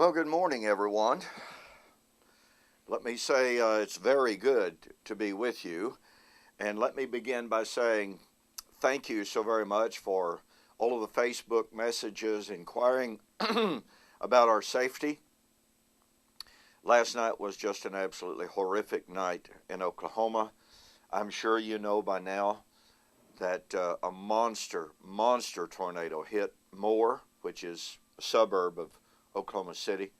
Well, good morning, everyone. Let me say it's very good to be with you. And let me begin by saying thank you so very much for all of the Facebook messages inquiring about our safety. Last night was just an absolutely horrific night in Oklahoma. I'm sure you know by now that a monster tornado hit Moore, which is a suburb of Oklahoma City.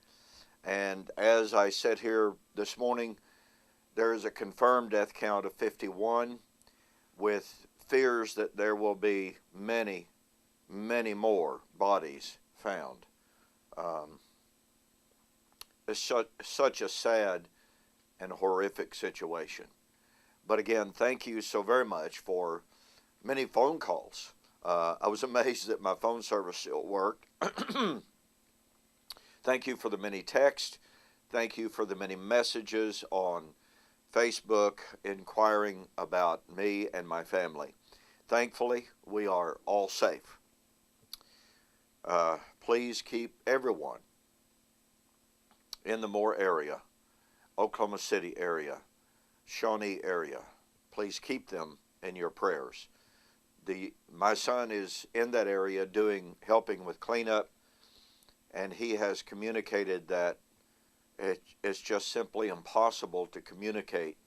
And as I sit here this morning, there is a confirmed death count of 51, with fears that there will be many more bodies found. It's such a sad and horrific situation. But again, thank you so very much for many phone calls. I was amazed that my phone service still worked. Thank you for the many texts. Thank you for the many messages on Facebook inquiring about me and my family. Thankfully, we are all safe. Please keep everyone in the Moore area, Oklahoma City area, Shawnee area. Please keep them in your prayers. My son is in that area helping with cleanup, and he has communicated that it's just simply impossible to communicate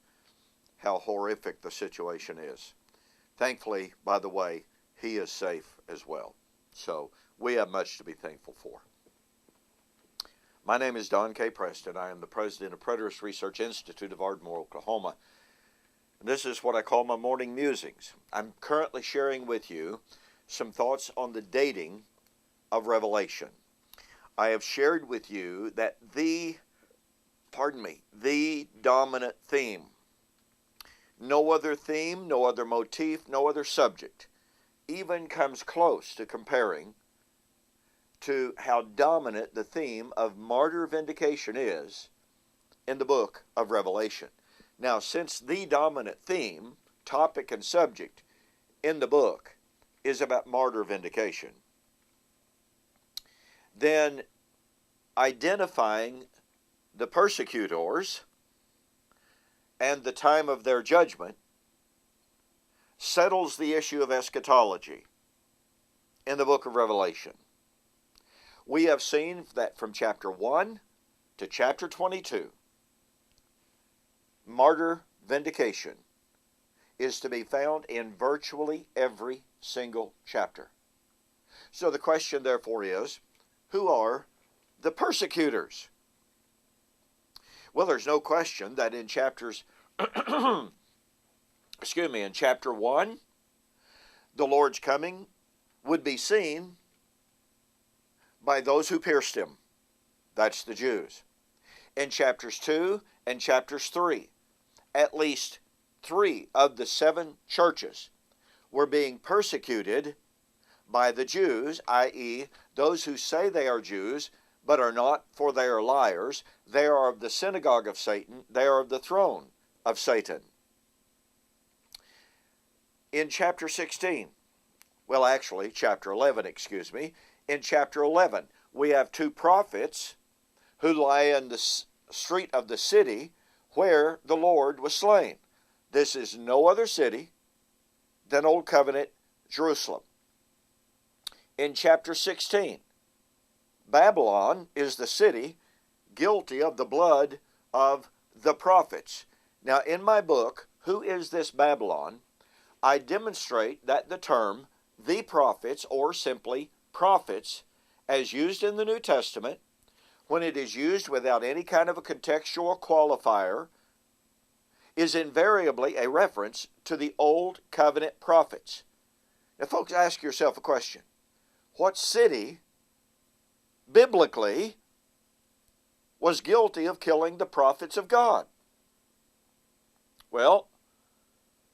how horrific the situation is. Thankfully, by the way, he is safe as well. So we have much to be thankful for. My name is Don K. Preston. I am the president of Preterist Research Institute of Ardmore, Oklahoma. And this is what I call my morning musings. I'm currently sharing with you some thoughts on the dating of Revelation. I have shared with you that the dominant theme, no other theme, no other motif, no other subject even comes close to comparing to how dominant the theme of martyr vindication is in the book of Revelation. Now, since the dominant theme, topic, and subject in the book is about martyr vindication, then identifying the persecutors and the time of their judgment settles the issue of eschatology in the book of Revelation. We have seen that from chapter 1 to chapter 22, martyr vindication is to be found in virtually every single chapter. So the question, therefore, is, who are the persecutors? Well, there's no question that in chapters, in chapter 1, the Lord's coming would be seen by those who pierced him. That's the Jews. In chapters 2 and chapters 3, at least 3 of the 7 churches were being persecuted by the Jews, i.e., those who say they are Jews, but are not, for they are liars. They are of the synagogue of Satan. They are of the throne of Satan. In chapter 16, chapter 11, in chapter 11, we have 2 prophets who lie in the street of the city where the Lord was slain. This is no other city than Old Covenant Jerusalem. In chapter 16, Babylon is the city guilty of the blood of the prophets. Now, in my book, Who is This Babylon?, I demonstrate that the term the prophets, or simply prophets, as used in the New Testament, when it is used without any kind of a contextual qualifier, is invariably a reference to the Old Covenant prophets. Now, folks, ask yourself a question. What city, biblically, was guilty of killing the prophets of God? Well,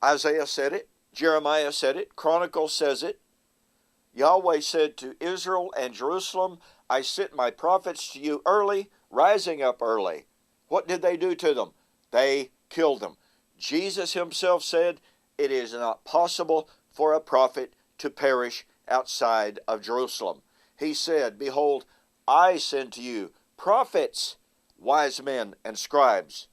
Isaiah said it, Jeremiah said it, Chronicles says it. Yahweh said to Israel and Jerusalem, I sent my prophets to you early, rising up early. What did they do to them? They killed them. Jesus himself said, it is not possible for a prophet to perish outside of Jerusalem. He said, behold, I send to you prophets, wise men, and scribes.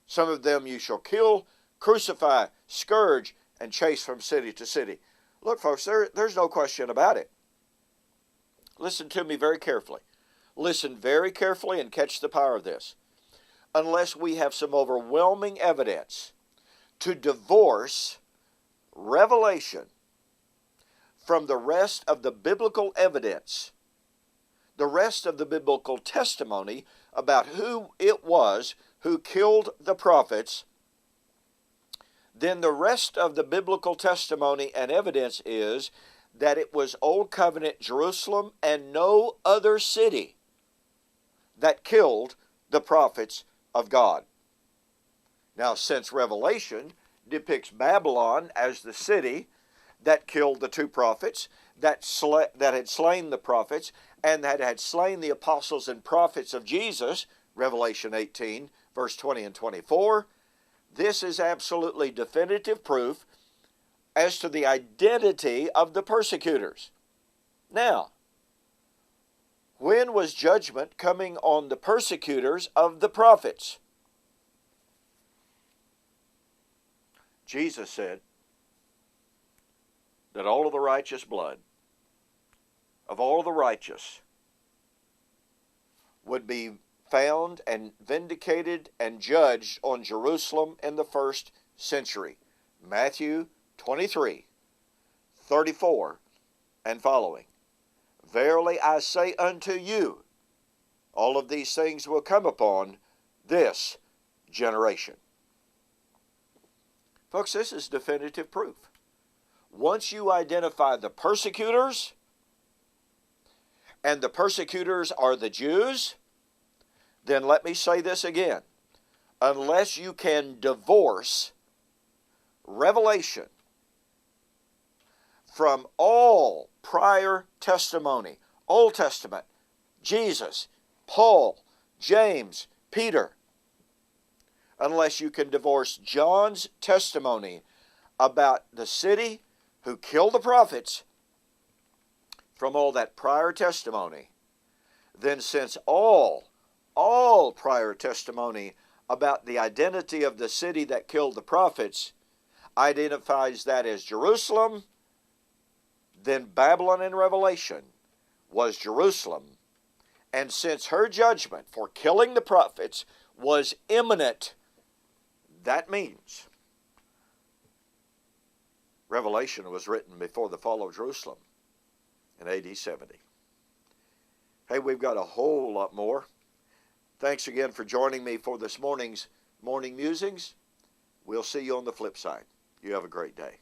Some of them you shall kill, crucify, scourge, and chase from city to city. Look, folks, there's no question about it. Listen to me very carefully. Listen very carefully and catch the power of this. Unless we have some overwhelming evidence to divorce Revelation from the rest of the biblical evidence, the rest of the biblical testimony about who it was who killed the prophets, then the rest of the biblical testimony and evidence is that it was Old Covenant Jerusalem and no other city that killed the prophets of God. Now, since Revelation depicts Babylon as the city that killed the two prophets, that had slain the prophets, and that had slain the apostles and prophets of Jesus, Revelation 18, verse 20 and 24, this is absolutely definitive proof as to the identity of the persecutors. Now, when was judgment coming on the persecutors of the prophets? Jesus said that all of the righteous blood of all the righteous would be found and vindicated and judged on Jerusalem in the first century. Matthew 23, 34 and following. Verily I say unto you, all of these things will come upon this generation. Folks, this is definitive proof. Once you identify the persecutors, and the persecutors are the Jews, then let me say this again. Unless you can divorce Revelation from all prior testimony, Old Testament, Jesus, Paul, James, Peter, unless you can divorce John's testimony about the city who killed the prophets from all that prior testimony, then since all prior testimony about the identity of the city that killed the prophets identifies that as Jerusalem, then Babylon in Revelation was Jerusalem. And since her judgment for killing the prophets was imminent, that means Revelation was written before the fall of Jerusalem in AD 70. Hey, we've got a whole lot more. Thanks again for joining me for this morning's Morning Musings. We'll see you on the flip side. You have a great day.